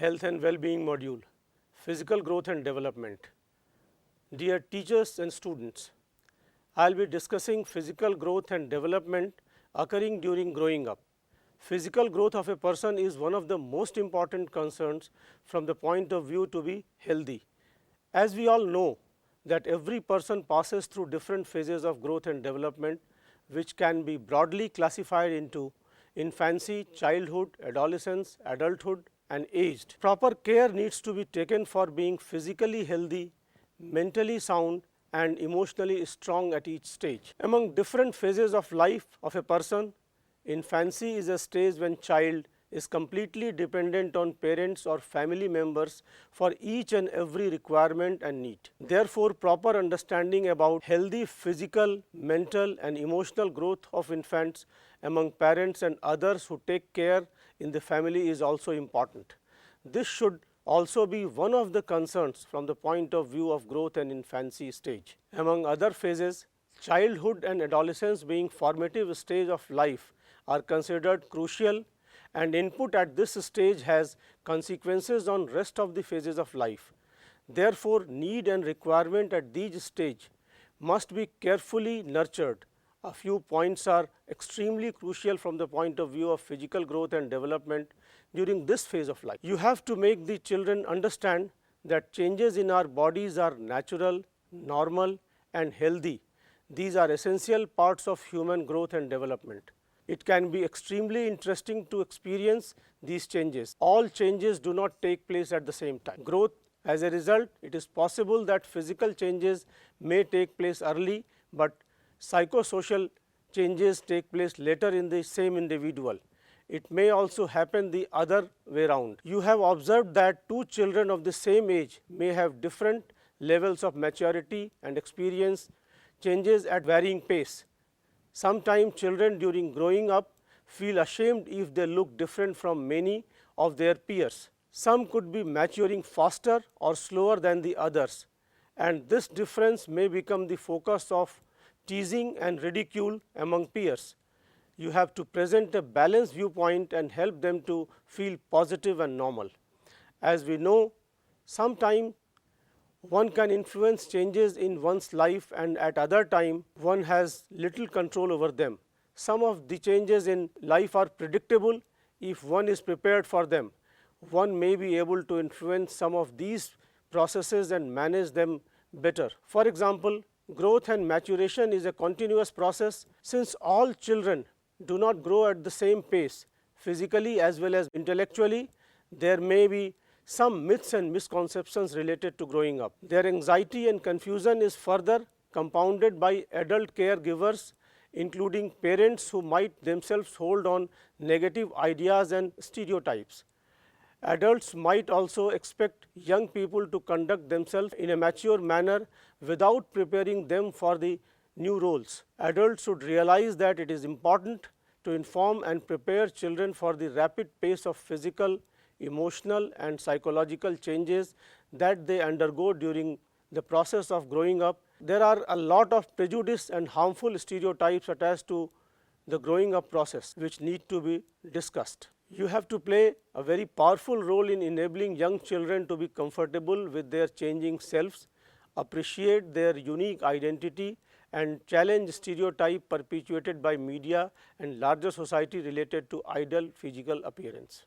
Health and Well-being module, Physical Growth and Development. Dear teachers and students, I will be discussing physical growth and development occurring during growing up. Physical growth of a person is one of the most important concerns from the point of view to be healthy. As we all know that every person passes through different phases of growth and development, which can be broadly classified into infancy, childhood, adolescence, adulthood and aged. Proper care needs to be taken for being physically healthy, mentally sound and emotionally strong at each stage. Among different phases of life of a person, infancy is a stage when child is completely dependent on parents or family members for each and every requirement and need. Therefore, proper understanding about healthy physical, mental and emotional growth of infants among parents and others who take care in the family is also important. This should also be one of the concerns from the point of view of growth and infancy stage. Among other phases, childhood and adolescence being formative stage of life are considered crucial, and input at this stage has consequences on rest of the phases of life. Therefore, need and requirement at these stage must be carefully nurtured. A few points are extremely crucial from the point of view of physical growth and development during this phase of life. You have to make the children understand that changes in our bodies are natural, normal and healthy. These are essential parts of human growth and development. It can be extremely interesting to experience these changes. All changes do not take place at the same time. Growth, as a result, it is possible that physical changes may take place early, but psychosocial changes take place later in the same individual. It may also happen the other way around. You have observed that two children of the same age may have different levels of maturity and experience changes at varying pace. Sometimes children during growing up feel ashamed if they look different from many of their peers. Some could be maturing faster or slower than the others, and this difference may become the focus of teasing and ridicule among peers. You have to present a balanced viewpoint and help them to feel positive and normal. As we know, sometimes one can influence changes in one's life and at other time one has little control over them. Some of the changes in life are predictable if one is prepared for them. One may be able to influence some of these processes and manage them better. For example, growth and maturation is a continuous process. Since all children do not grow at the same pace, physically as well as intellectually, there may be some myths and misconceptions related to growing up. Their anxiety and confusion is further compounded by adult caregivers, including parents who might themselves hold on negative ideas and stereotypes. Adults might also expect young people to conduct themselves in a mature manner without preparing them for the new roles. Adults should realize that it is important to inform and prepare children for the rapid pace of physical, emotional and psychological changes that they undergo during the process of growing up. There are a lot of prejudice and harmful stereotypes attached to the growing up process which need to be discussed. You have to play a very powerful role in enabling young children to be comfortable with their changing selves, appreciate their unique identity and challenge stereotype perpetuated by media and larger society related to ideal physical appearance.